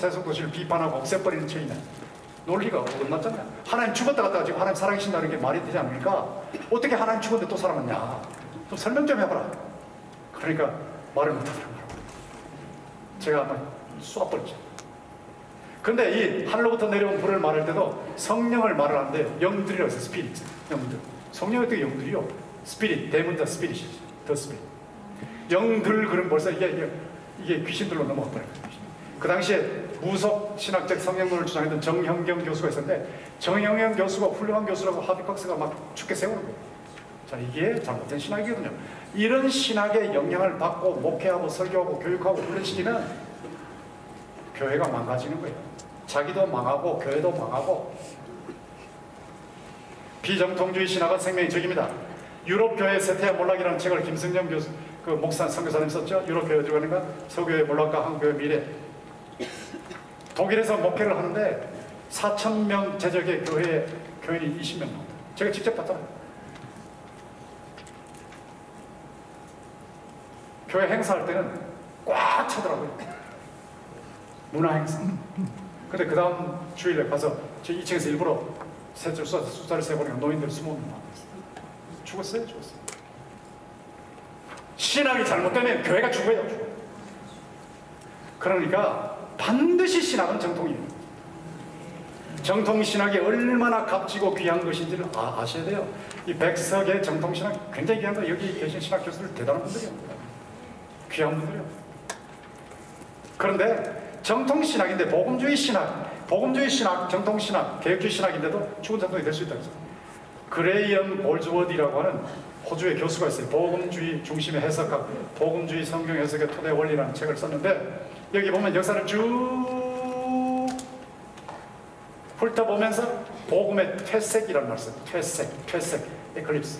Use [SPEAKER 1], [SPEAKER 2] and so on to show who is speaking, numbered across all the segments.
[SPEAKER 1] 세속도시를 비판하고 없애버리는 책이냐. 논리가 어긋났잖아요. 하나님 죽었다 갔다가 지금 하나님 살아계신다는 게 말이 되지 않습니까? 어떻게 하나님 죽었는데 또 살아났냐. 좀 설명 좀 해봐라. 그러니까 말을 못하더라고요. 제가 한번 쏘아버렸죠. 근데 이 하늘로부터 내려온 불을 말할 때도 성령을 말을 하는데 영들이라고 해서 스피릿, 영들. 성령이 어떻게 영들이요? 스피릿, 대문자 스피릿이지. 더 스피릿. 영들 그럼 벌써 이게 귀신들로 넘어갔더라고요. 그 당시에 무속 신학적 성경론을 주장했던 정형경 교수가 있었는데 정형경 교수가 훌륭한 교수라고 하비박스가 막 죽게 세우는 거예요. 자, 이게 잘못된 신학이거든요. 이런 신학의 영향을 받고 목회하고 설교하고 교육하고 훈련시키면 교회가 망가지는 거예요. 자기도 망하고 교회도 망하고. 비정통주의 신학은 생명의 적입니다. 유럽 교회 세태와 몰락이라는 책을 김승영 교수, 그 목사 선교사님 썼죠. 유럽 교회 어디로 가는가? 서교회 몰락과 한국교회 미래. 독일에서 목회를 하는데 4,000명 제적의 교인이 20명 나옵니다. 제가 직접 봤잖아요. 교회 행사할 때는 꽉 차더라고요. 문화 행사. 근데 그 다음 주일에 가서 저 2층에서 일부러 숫자를 세보니까 노인들 20명 나왔어요. 죽었어요. 신학이 잘못되면 교회가 죽어요. 그러니까 반드시 신학은 정통이에요. 정통신학이 얼마나 값지고 귀한 것인지를 아셔야 돼요. 이 백석의 정통신학이 굉장히 귀한 거예요. 여기 계신 신학 교수들 대단한 분들이에요. 귀한 분들이에요. 그런데 정통신학인데 복음주의 신학, 정통신학, 개혁주의 신학인데도 죽은 정통이 될 수 있다고 했어요. 그레이엄 볼즈워디라고 하는 호주의 교수가 있어요. 복음주의 중심의 해석학, 복음주의 성경 해석의 토대 원리라는 책을 썼는데 여기 보면 역사를 쭉 훑어보면서 복음의 퇴색이라는 말을 써요. 퇴색, 에클립스.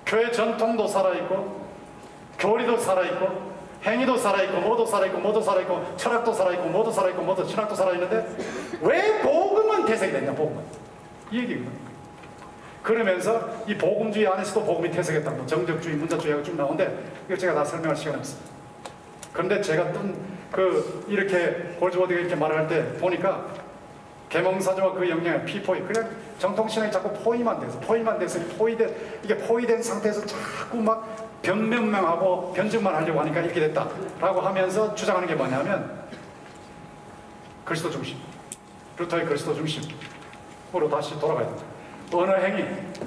[SPEAKER 1] 교회 전통도 살아있고 교리도 살아있고 행위도 살아있고 뭐도 살아있고 철학도 살아있고 뭐도 살아있고 뭐도 신학도 살아있는데 왜 복음은 퇴색이 됐냐. 복음은 이 얘기거든요. 그러면서 이 복음주의 안에서도 복음이 퇴색했다고 정적주의, 문자주의가 쭉 나오는데 이거 제가 다 설명할 시간이 없어요. 그런데 제가 이렇게 볼즈워드가 이렇게 말할 때 보니까 계몽사조와 그 영향을 피포이, 그냥 정통신학이 자꾸 포위만 돼서 이게 포위된 상태에서 자꾸 막 변명하고 변증만 하려고 하니까 이렇게 됐다라고 하면서 주장하는 게 뭐냐면 그리스도 중심, 루터의 그리스도 중심으로 다시 돌아가야 된다. 언어 행위,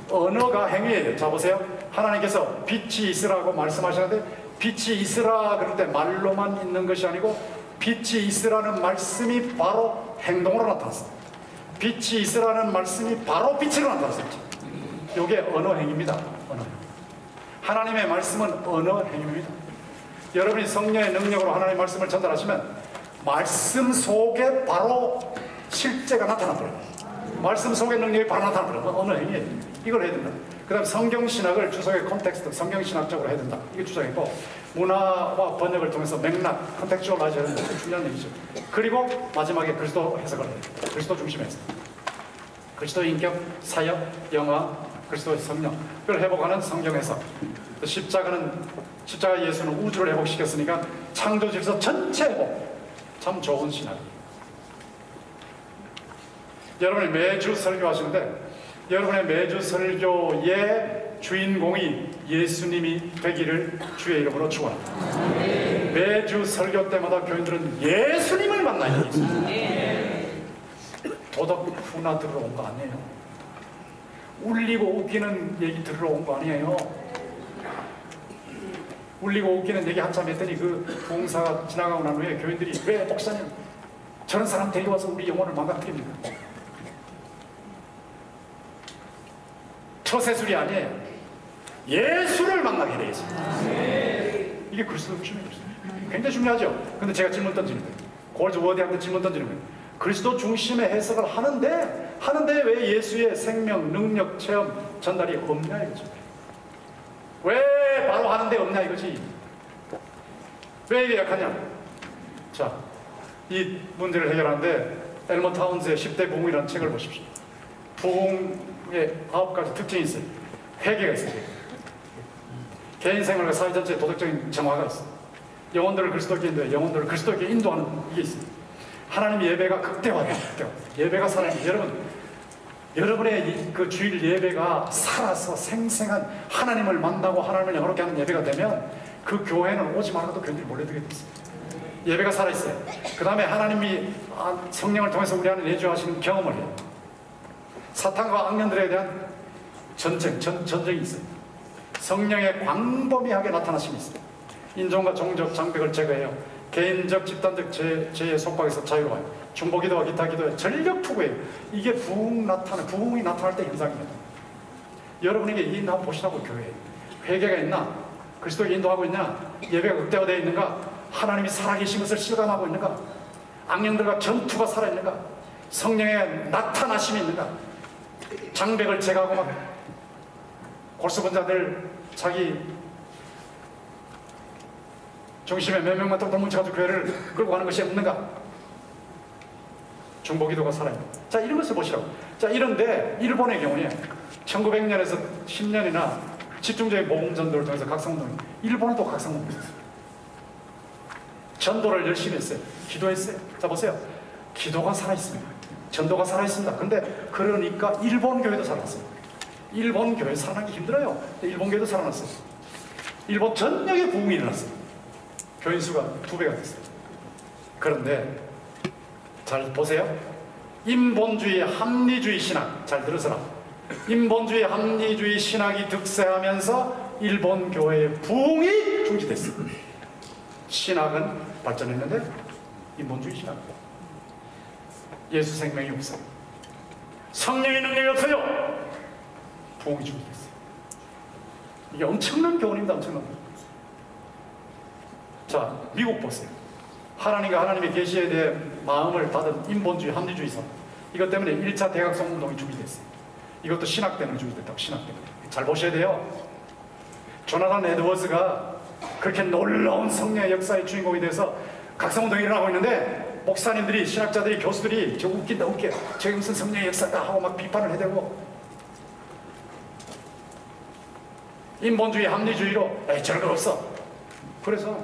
[SPEAKER 1] 언어가 행위예요. 자 보세요. 하나님께서 빛이 있으라고 말씀하셨는데 빛이 있으라 그럴 때 말로만 있는 것이 아니고 빛이 있으라는 말씀이 바로 행동으로 나타났습니다. 빛이 있으라는 말씀이 바로 빛으로 나타났습니다. 이게 언어 행위입니다. 언어. 하나님의 말씀은 언어 행위입니다. 여러분이 성령의 능력으로 하나님의 말씀을 전달하시면 말씀 속에 바로 실제가 나타나버려요. 말씀 속의 능력이 바로 나타나버려요. 언어 행위예요. 이걸 해야 된다. 그 다음 성경신학을 주석의 콘텍스트, 성경신학적으로 해야 된다. 이게 주장이고, 문화와 번역을 통해서 맥락, 컨텍스츄얼라이즈 해야 된다. 중요한 얘기죠. 그리고 마지막에 그리스도 해석을 해야 된다. 그리스도 중심의 해석. 그리스도의 인격, 사역, 영화, 그리스도의 성령. 그걸 회복하는 성경 해석. 십자가 예수는 우주를 회복시켰으니까 창조 질서 전체 회복. 참 좋은 신학이에요. 여러분이 매주 설교하시는데 여러분의 매주 설교의 주인공이 예수님이 되기를 주의 이름으로 축원합니다. 매주 설교 때마다 교인들은 예수님을 만나요. 도덕 후나 들으러 온 거 아니에요. 울리고 웃기는 얘기 들으러 온 거 아니에요. 울리고 웃기는 얘기 한참 했더니 그 부흥사가 지나가고 난 후에 교인들이 왜 목사님 저런 사람 데려와서 우리 영혼을 망가뜨립니까? 처세술이 아니에요. 예수를 만나게 돼 있습니다. 이게 그리스도 중심이에요. 굉장히 중요하죠. 근데 제가 질문 던지는 거예요. 골즈워디한테 질문 던지는 거예요. 그리스도 중심의 해석을 하는데 왜 예수의 생명, 능력, 체험, 전달이 없냐 이거죠. 왜 바로 하는데 없냐 이거지. 왜 이게 약하냐. 자, 이 문제를 해결하는데 엘머 타운즈의 10대 부흥이라는 책을 보십시오. 부흥의 9가지 특징이 있어요. 회개가 있어요. 개인 생활과 사회 전체의 도덕적인 정화가 있어. 영혼들을 그리스도께 인도해. 영혼들을 그리스도께 인도하는 이게 있어. 하나님 예배가 극대화돼요. 예배가 살아있는 여러분의 그 주일 예배가 살아서 생생한 하나님을 만나고 하나님을 영화롭게 하는 예배가 되면 그 교회는 오지 말아도 교인들이 몰려들게 됐어요. 예배가 살아있어요. 그 다음에 하나님이 성령을 통해서 우리 안에 내주하시는 경험을 해요. 사탄과 악년들에 대한 전쟁이 있어요. 성령의 광범위하게 나타나심이 있어요. 인종과 종족 장벽을 제거해요. 개인적 집단적 죄의 속박에서 자유로워요. 중보기도와 기타 기도에 전력 투구해요. 이게 부흥이 나타날 때 현상입니다. 여러분에게 이 나 보시라고 교회에 회개가 있나? 그리스도에 인도하고 있냐? 예배가 극대화되어 있는가? 하나님이 살아계신 것을 실감하고 있는가? 악령들과 전투가 살아있는가? 성령의 나타나심이 있는가? 장벽을 제거하고 막 골수분자들 자기 중심에 몇 명만 또 뭉쳐가지고 교회를 끌고 가는 것이 없는가? 중보기도가 살아있는. 자, 이런 것을 보시라고. 자, 이런데 일본의 경우에 1900년에서 10년이나 집중적인 복음전도를 통해서 각성운동이, 일본에도 각성운동이 있었어요. 전도를 열심히 했어요. 기도했어요. 자, 보세요. 기도가 살아있습니다. 전도가 살아있습니다. 근데 그러니까 일본 교회도 살아났어요. 일본 교회 살아나기 힘들어요. 일본 교회도 살아났어요. 일본 전역에 부흥이 일어났어요. 교인 수가 2배가 됐어요. 그런데 잘 보세요. 인본주의, 합리주의 신학, 잘 들으세요. 인본주의, 합리주의 신학이 득세하면서 일본 교회의 부흥이 중지됐어요. 신학은 발전했는데 인본주의 신학, 예수 생명이 없어요. 성령의 능력이 없어요. 부흥이 중지됐어요. 이게 엄청난 교훈입니다. 엄청난 교훈. 자, 미국 보세요. 하나님과 하나님의 계시에 대해 마음을 닫은 인본주의, 합리주의사, 이것 때문에 1차 대각성 운동이 중지됐어요. 이것도 신학 때문에 중지됐다고. 신학 때문에. 잘 보셔야 돼요. 조나단 에드워즈가 그렇게 놀라운 성령의 역사의 주인공이 돼서 각성운동이 일어나고 있는데 목사님들이, 신학자들이, 교수들이 저 웃긴다 웃겨, 저게 무슨 성령의 역사다 하고 막 비판을 해대고 인본주의, 합리주의로 에이 저런 거 없어. 그래서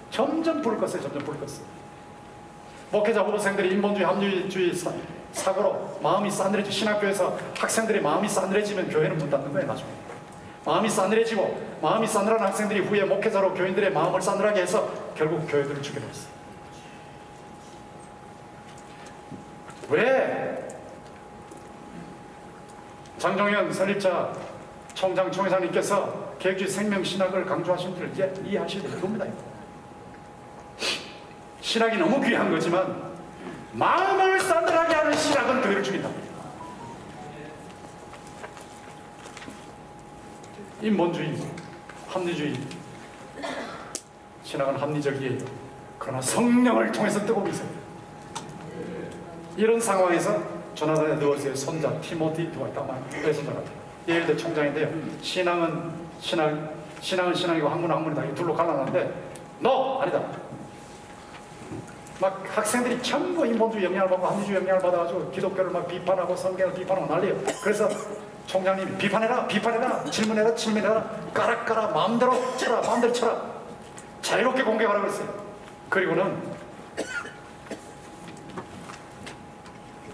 [SPEAKER 1] 점점 불을 껐어요. 점점 불을 껐어요. 목회자 후보생들이 인본주의, 합리주의 사고로 마음이 싸늘해지고, 신학교에서 학생들이 마음이 싸늘해지면 교회는 문 닫는 거예요. 나중에 마음이 싸늘해지고, 마음이 싸늘한 학생들이 후에 목회자로 교인들의 마음을 싸늘하게 해서 결국 교회들을 죽여버렸어요. 왜 장종현 설립자 총장 총회장님께서 계획주의 생명신학을 강조하신 줄 이해하셔야 돼요. 이겁니다. 신학이 너무 귀한 거지만 마음을 싸늘하게 하는 신학은 교회를 죽인다. 인본주의, 합리주의 신학은 합리적이에요. 그러나 성령을 통해서 뜨거움이 있어요. 이런 상황에서 조나단 에드워즈의 손자 티모티 드와이트, 외손자 같아요. 예일대 총장인데요. 신앙은 신앙이고 학문은 학문이다. 이 둘로 갈라놨는데 너! 아니다. 막 학생들이 전부 인본주의 영향을 받고 합리주의 영향을 받아가지고 기독교를 막 비판하고 성경을 비판하고 난리예요. 그래서 총장님이 비판해라, 비판해라, 질문해라, 질문해라, 까라, 마음대로 쳐라, 마음대로 쳐라, 자유롭게 공격하라 그랬어요. 그리고는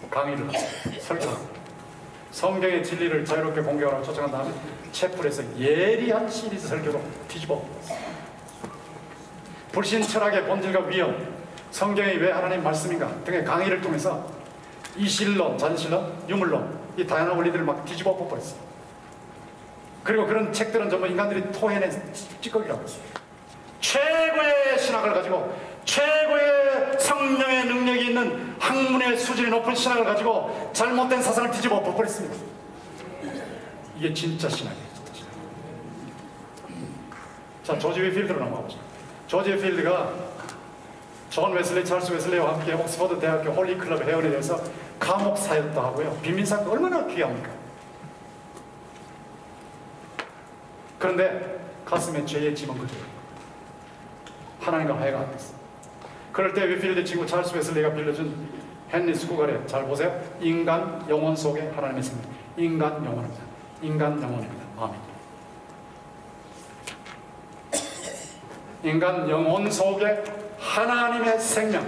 [SPEAKER 1] 강의를 설정하고 성경의 진리를 자유롭게 공격하라고 초청한 다음에 채플에서 예리한 시리즈 설교로 뒤집어 불신 철학의 본질과 위험, 성경이 왜 하나님 말씀인가 등의 강의를 통해서 이실론, 잔실론, 유물론, 이 다양한 원리들을 막 뒤집어 엎어버렸어요. 그리고 그런 책들은 전부 인간들이 토해낸 찌꺼기라고 했어요. 최고의 신학을 가지고, 최고의 성령의 능력이 있는 학문의 수준이 높은 신학을 가지고 잘못된 사상을 뒤집어 엎어버렸습니다. 이게 진짜 신학이에요. 진짜 신학. 자, 조지 휘필드로 넘어가보죠. 조지 휘필드가 존 웨슬리, 찰스 웨슬리와 함께 옥스퍼드 대학교 홀리클럽 회원에 대해서 감옥 사역도 하고요. 빈민사가 얼마나 귀합니까? 그런데 가슴에 죄의 짐은 그대로 하나님과 화해가 안 됐어. 그럴 때 휘필드 친구 찰스 웨슬리가 빌려준 헨리 스쿠갈의, 잘 보세요. 인간 영혼 속에 하나님의 생명. 인간 영혼입니다. 인간 영혼입니다. 마음입니다. 인간 영혼 속에 하나님의 생명,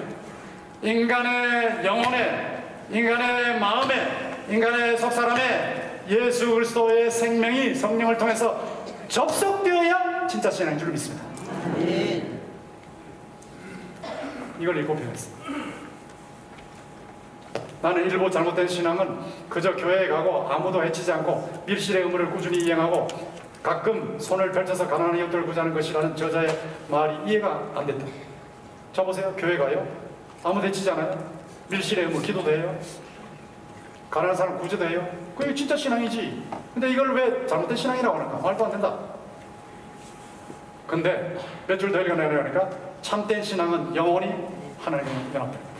[SPEAKER 1] 인간의 영혼에, 인간의 마음에, 인간의 속사람에 예수 그리스도의 생명이 성령을 통해서 접속되어야 진짜 신앙인 줄 믿습니다. 이걸 읽고 배웠습니다. 나는 일부 잘못된 신앙은 그저 교회에 가고 아무도 해치지 않고 밀실의 의무를 꾸준히 이행하고 가끔 손을 펼쳐서 가난한 이웃들을 구제하는 것이라는 저자의 말이 이해가 안 됐다. 저 보세요. 교회 가요. 아무도 해치지 않아요. 밀실의 의무 기도도 해요. 가난한 사람 구제도 해요. 그게 진짜 신앙이지. 근데 이걸 왜 잘못된 신앙이라고 하는가? 말도 안 된다. 근데 몇 줄 더 읽어내려니까 참된 신앙은 영원히 하나님과 연합됩니다.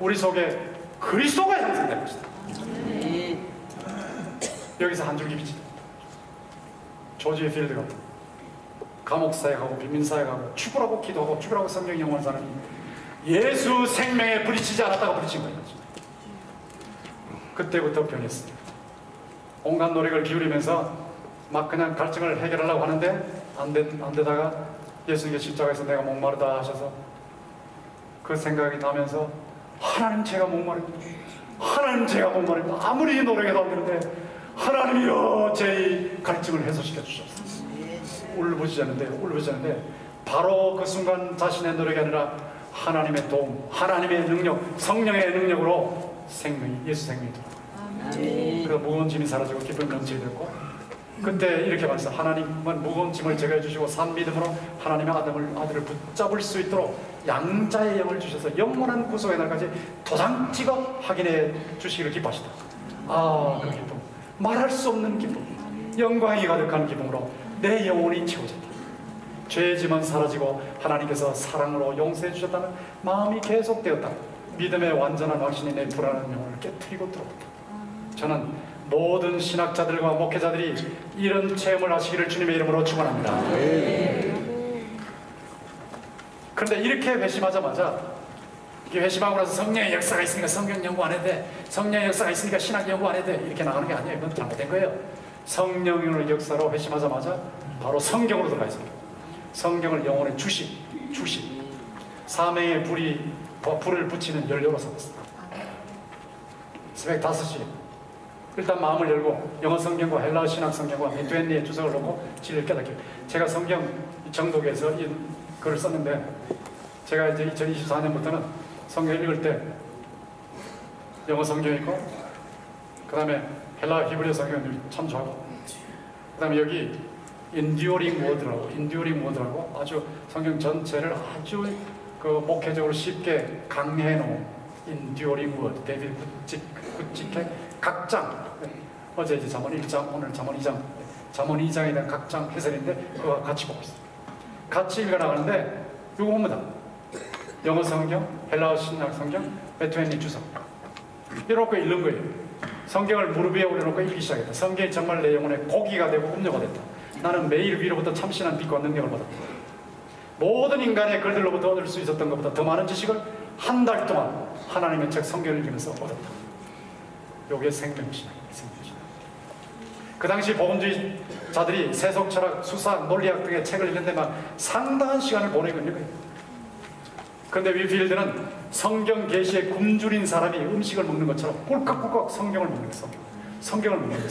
[SPEAKER 1] 우리 속에 그리스도가 형성된 것이다. 여기서 한 줄기 빛이다. 조지 필드가 감옥사역하고 빈민사역하고 죽으라고 기도하고 죽으라고 성경 영원한 사람이 예수 생명에 부딪히지 않았다고 부딪힌 거예요. 그때부터 변했습니다. 온갖 노력을 기울이면서 막 그냥 갈증을 해결하려고 하는데 안 되다가 예수님께 십자가에서 내가 목마르다 하셔서 그 생각이 나면서 하나님 제가 목마릅니다. 하나님 제가 목마릅니다. 아무리 노력해도 안 되는데 하나님이여 제 갈증을 해소시켜 주셨습니다. 울부짖었는데 바로 그 순간 자신의 노력이 아니라 하나님의 도움, 하나님의 능력, 성령의 능력으로 예수 생명이 돌아와요. 그래서 무거운 짐이 사라지고 기쁨이 넘치게 됐고 그때 이렇게 말했어. 하나님은 무거운 짐을 제거해 주시고 산 믿음으로 하나님의 아들을 붙잡을 수 있도록 양자의 영을 주셔서 영원한 구속의 날까지 도장 찍어 확인해 주시기를 기뻐하시다. 그 기쁨, 말할 수 없는 기쁨, 영광이 가득한 기쁨으로 내 영혼이 채워졌다. 죄의 짐은 사라지고 하나님께서 사랑으로 용서해 주셨다는 마음이 계속되었다. 믿음의 완전한 확신이 내 불안한 영혼을 깨트리고 들어온다. 저는 모든 신학자들과 목회자들이 이런 체험을 하시기를 주님의 이름으로 축원합니다. 그런데 이렇게 회심하자마자 이게 회심하고 나서 성령의 역사가 있으니까 성경 연구 안 해도 돼, 성령의 역사가 있으니까 신학 연구 안 해도 돼, 이렇게 나가는 게 아니에요. 이건 잘못된 거예요. 성령의 역사로 회심하자마자 바로 성경으로 들어가 있습니다. 성경을 영혼에 주시 사명의 불을 붙이는 연료로 삼았습니다. 새벽 5시에 일단 마음을 열고 영어 성경과 헬라어 신학 성경과 메투엔니의 주석을 놓고 진리를 깨닫게. 제가 성경 정독에서 이 글을 썼는데 제가 이제 2024년부터는 성경 읽을 때 영어 성경 있고 그 다음에 헬라어 히브리어 성경을 참조하고 그 다음에 여기 enduring word라고 아주 성경 전체를 아주 그 목회적으로 쉽게 강해해 놓은 enduring word, 데이비드 굿지케 각 장, 어제 이제 잠언 1장, 오늘 잠언 2장, 잠언 2장에 대한 각 장 해설인데 그거 같이 보고 있어요. 같이 읽어나가는데 이거 봅니다. 영어 성경, 헬라어 신약 성경, 메투엔니 주석 이렇게 읽는 거예요. 성경을 무릎 위에 올려놓고 읽기 시작했다. 성경이 정말 내 영혼에 고기가 되고 음료가 됐다. 나는 매일 위로부터 참신한 빛과 능력을 받았다. 모든 인간의 글들로부터 얻을 수 있었던 것보다 더 많은 지식을 한 달 동안 하나님의 책 성경을 읽으면서 얻었다. 요게 생명신앙. 그 당시 복음주의자들이 세속 철학, 수사, 논리학 등의 책을 읽는데 막 상당한 시간을 보내고 있는 거예요. 그런데 위필드는 성경 계시에 굶주린 사람이 음식을 먹는 것처럼 꿀꺽꿀꺽 성경을 먹는 거예요. 성경을 먹는 거예요.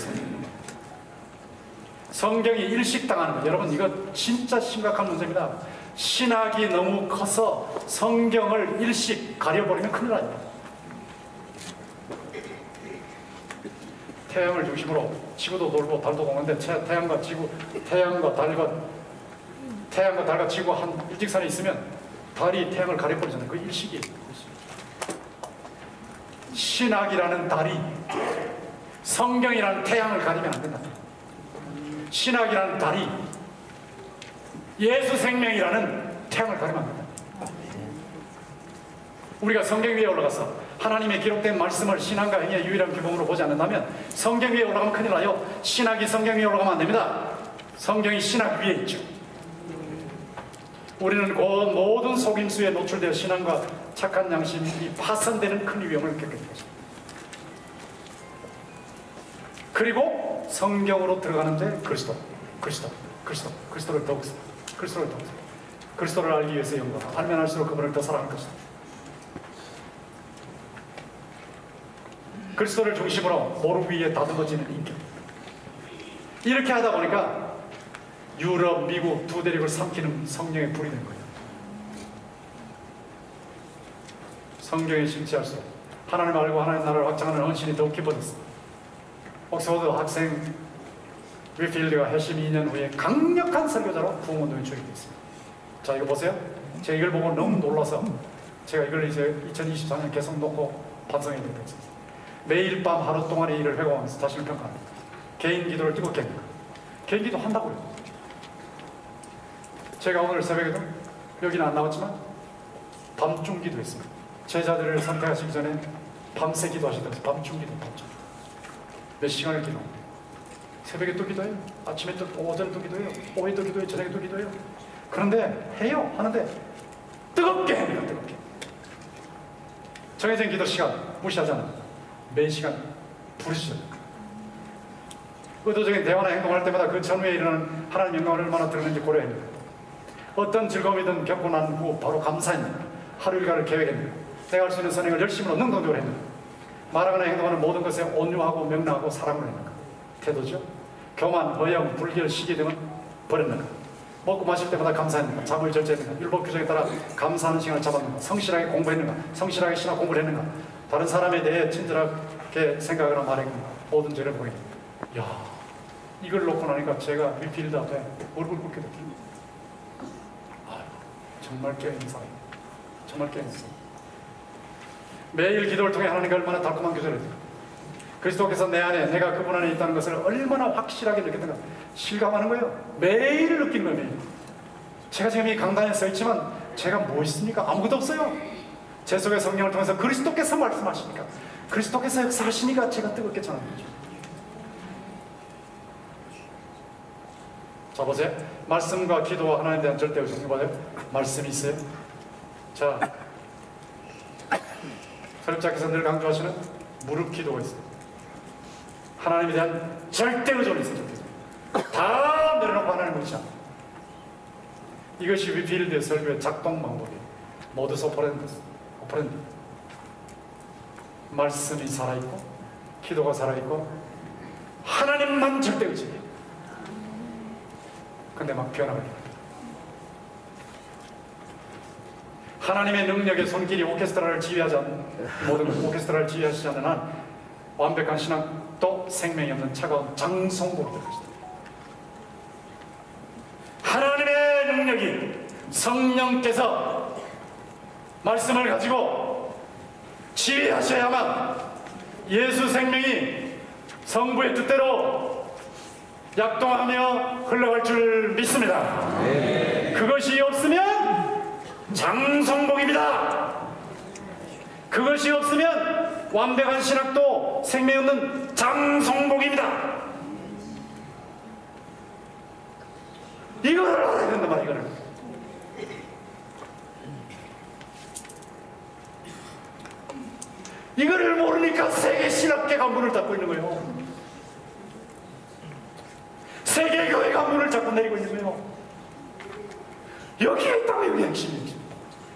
[SPEAKER 1] 성경이 일식당하는 거예요. 여러분 이거 진짜 심각한 문제입니다. 신학이 너무 커서 성경을 일식 가려버리면 큰일 납니다. 태양을 중심으로 지구도 돌고 달도 도는데 태양과 달과 지구 한 일직선에 있으면 달이 태양을 가려버리잖아요. 그 일식이에요. 신학이라는 달이 성경이라는 태양을 가리면 안 된다. 신학이라는 달이 예수 생명이라는 태양을 가리면 안 된다. 우리가 성경 위에 올라가서 하나님의 기록된 말씀을 신앙과 행위의 유일한 규범으로 보지 않는다면 성경 위에 올라가면 큰일 나요. 신학이 성경 위에 올라가면 안 됩니다. 성경이 신학 위에 있죠. 우리는 곧 모든 속임수에 노출되어 신앙과 착한 양심이 파손되는 큰 위험을 겪게 된 것입니다. 그리고 성경으로 들어가는데 그리스도를 더욱 그리스도를 통해서. 그리스도를 알기 위해서 연구하라. 알면 알수록 그분을 더 사랑할 것이다. 그리스도를 중심으로 모루 위에 다듬어지는 인격. 이렇게 하다 보니까 유럽, 미국 두 대륙을 삼키는 성령의 불이 된 거예요. 성경에 심취할수록 하나님 알고 하나님 나라를 확장하는 헌신이 더욱 깊어졌어요. 옥스퍼드 학생 위필드가 해심 2년 후에 강력한 설교자로 부흥운동에 주입됐습니다. 자, 이거 보세요. 제가 이걸 보고 너무 놀라서 제가 이걸 이제 2024년 계속 놓고 반성해야 되겠습니다. 매일 밤 하루 동안의 일을 회고하면서 자신을 평가합니다. 개인 기도를 뜨겁게 합니다. 개인 기도 한다고요. 제가 오늘 새벽에도 여기는 안 나왔지만 밤중 기도했습니다. 제자들을 선택하시기 전에 밤새 기도하시면서 밤중 기도, 밤중. 몇 시간을 기도합니다. 새벽에 또 기도해요. 아침에 또, 오전에 또 기도해요. 오후에 또 기도해요. 저녁에 또 기도해요. 그런데 해요. 하는데 뜨겁게 합니다. 뜨겁게. 정해진 기도 시간 무시하잖아요. 매 시간 부르시죠. 의도적인 대화나 행동할 때마다 그 전후에 일어나는 하나님 영광을 얼마나 들었는지 고려합니다. 어떤 즐거움이든 겪고 난 후 바로 감사합니다. 하루 일과를 계획합니다. 내가 할 수 있는 선행을 열심으로 능동적으로 합니다. 말하거나 행동하는 모든 것에 온유하고 명랑하고 사랑을 하는 것. 태도죠. 교만, 허영, 불결, 시기 등은 버리는 것. 먹고 마실 때마다 감사합니다. 잠을 절제하는 것. 율법 규정에 따라 감사하는 시간을 잡았는 것. 성실하게 공부했는 것. 성실하게 신학 공부를 했는 것. 다른 사람에 대해 친절하게 생각하거나 말했는 것. 모든 죄를 보게 됩니다. 이야, 이걸 놓고 나니까 제가 위필드 앞에 얼굴 붉게 됐습니다. 아유, 정말 깨어있는 사람입니다. 정말 깨어있는 사람. 매일 기도를 통해 하나님과 얼마나 달콤한 교제를 해요. 그리스도께서 내 안에, 내가 그분 안에 있다는 것을 얼마나 확실하게 느꼈는가 실감하는 거예요. 매일 느끼는 거예요. 매일. 제가 지금 이 강단에 서 있지만 제가 뭐 있습니까? 아무것도 없어요. 제 속의 성령을 통해서 그리스도께서 말씀하시니까, 그리스도께서 역사하시니까 제가 뜨겁게 전하는 거죠. 자, 보세요. 말씀과 기도와 하나님에 대한 절대 의존. 이거 봐요. 말씀이 있어요. 자, 설립자께서 늘 강조하시는 무릎 기도가 있어요. 하나님에 대한 절대 의존이 있어요. 다 내려놓고 하나님을 의지합니다. 이것이 위필드의 설교의 작동 방법이에요. 모두스 오퍼랜드. 말씀이 살아있고 기도가 살아있고 하나님만 절대 의지해요. 근데 막 변화가 돼요. 하나님의 능력의 손길이 오케스트라를 지휘하지 않는, 모든 오케스트라를 지휘하시지 않는 한 완벽한 신앙도 생명이 없는 차가운 장송복이 될 것이다. 하나님의 능력이 성령께서 말씀을 가지고 지휘하셔야만 예수 생명이 성부의 뜻대로 약동하며 흘러갈 줄 믿습니다. 그것이 없으면 장성복입니다. 그것이 없으면 완벽한 신학도 생명 없는 장성복입니다. 이거를 알아야 된단 말이야. 이거를. 이거를 모르니까 세계 신학계가 문을 닫고 있는 거예요. 세계 교회가 문을 자꾸 내리고 있는 거예요. 여기에 있다고. 여기 핵심이지.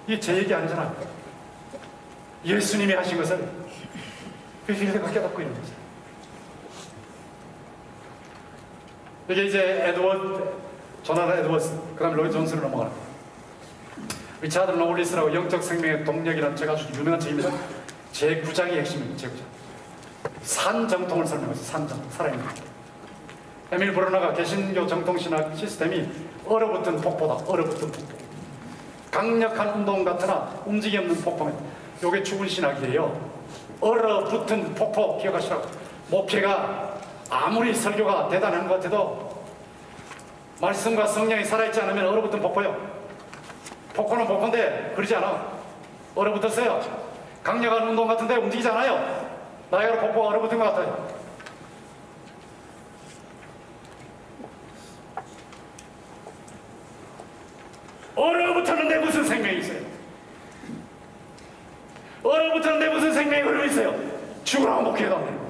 [SPEAKER 1] 이게 제 얘기 아니잖아요. 예수님이 하신 것을 위필드가 깨닫고 있는 거죠. 이게 이제 조나단 에드워즈, 그 다음에 로이 존스로 넘어가는 거예요. 리차드 노울리스라고 영적 생명의 동력이라는 제가 아주 유명한 책입니다. 제 9장이 핵심입니다. 제 9장. 산정통을 설명했어요. 산정, 살아있는 것. 에밀 브루너가 개신교 정통신학 시스템이 얼어붙은 폭포다. 얼어붙은 폭포. 강력한 운동 같으나 움직임 없는 폭포입니다. 이게 죽은 신학이에요. 얼어붙은 폭포 기억하시라고. 목회가 아무리 설교가 대단한 것 같아도 말씀과 성령이 살아있지 않으면 얼어붙은 폭포요. 폭포는 폭포인데 그러지 않아. 얼어붙었어요. 강력한 운동 같은데 움직이지 않아요. 나이아가라 폭포가 얼어붙은 것 같아요. 얼어붙었는데 무슨 생명이 있어요? 얼어붙었는데 무슨 생명이 흐르고 있어요? 죽으라고 목회도 안 돼요.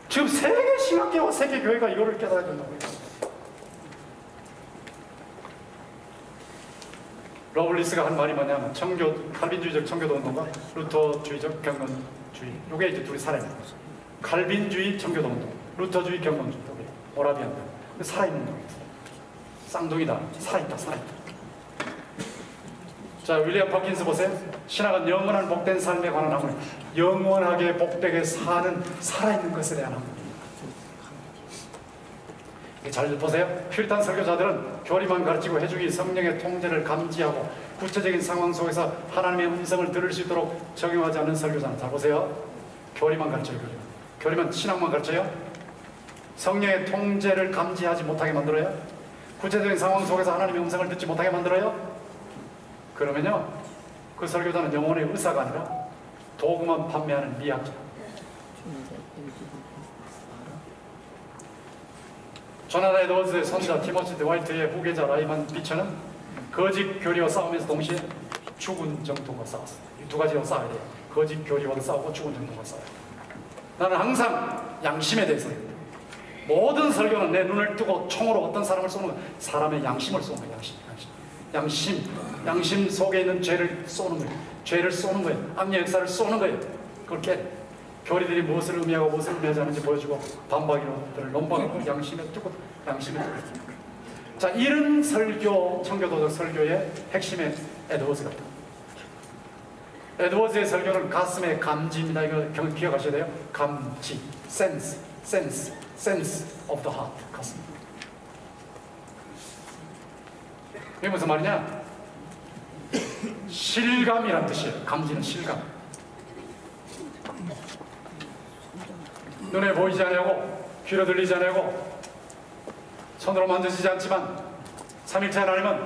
[SPEAKER 1] 지금 세계 신학교와 세계교회가 이거를 깨달아야 된다고 해요. 러블리스가 한 말이 뭐냐면 칼빈주의적 청교도 운동과 루터주의적 경건주의, 이게 이제 둘이 살아있는 거죠. 칼빈주의 청교도 운동, 루터주의 경건주의, 오라비안다. 살아있는 거예요. 쌍둥이다. 살아있다. 자, 윌리엄 퍼킨스 보세요. 신학은 영원한 복된 삶에 관한 학문, 영원하게 복되게 사는 살아있는 것에 대한 학문입니다. 잘 보세요. 퓨리탄 설교자들은 교리만 가르치고 해주기, 성령의 통제를 감지하고 구체적인 상황 속에서 하나님의 음성을 들을 수 있도록 적용하지 않는 설교자는, 잘 보세요. 교리만 가르쳐요. 교리만 신학만 가르쳐요. 성령의 통제를 감지하지 못하게 만들어요. 구체적인 상황 속에서 하나님의 음성을 듣지 못하게 만들어요. 그러면요, 그 설교자는 영혼의 의사가 아니라 도구만 판매하는 미학자. 조나단 에드워즈의 손자 티모시 드와이트의 후계자 라이만 비처는 거짓 교리와 싸우면서 동시에 죽은 정통과 싸웠어요. 이 두 가지로 싸워야 돼요. 거짓 교리와도 싸우고 죽은 정통과 싸워요. 나는 항상 양심에 대해서, 모든 설교는 내 눈을 뜨고 총으로 어떤 사람을 쏘는 거야. 사람의 양심을 쏘는 거야. 양심 속에 있는 죄를 쏘는 거예요. 죄를 쏘는 거예요. 악의 역사를 쏘는 거예요. 그렇게 교리들이 무엇을 의미하고 무엇을 의미하지 않는지 보여주고 반박이로들을 논박하고 양심에 뚫고 양심에 뚫고. 자, 이런 설교, 청교도적 설교의 핵심에 에드워즈가 있다. 에드워즈의 설교는 가슴의 감지입니다. 이거 기억하셔야 돼요. 감지, sense of the heart, 가슴. 이게 무슨 말이냐? 실감이란 뜻이에요. 감지는 실감. 눈에 보이지 않고 귀로 들리지 않고 손으로 만져지지 않지만 삼일체 하나님은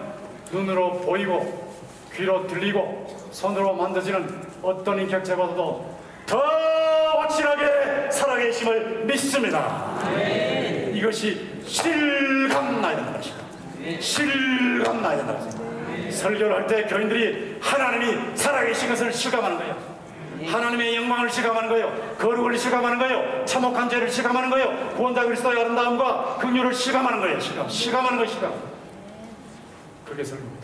[SPEAKER 1] 눈으로 보이고 귀로 들리고 손으로 만져지는 어떤 인격체보다도 더 확실하게 살아계심을 믿습니다. 이것이 실감 나야 된다는 것입니다. 실감 나야 된다는 것입니다. 설교를 할 때 교인들이 하나님이 살아계신 것을 실감하는 거예요. 하나님의 영광을 실감하는 거예요. 거룩을 실감하는 거예요. 참혹한 죄를 실감하는 거예요. 구원자 그리스도의 아름다움과 긍휼을 실감하는 거예요. 실감하는 거예요. 실감. 그게 설교입니다.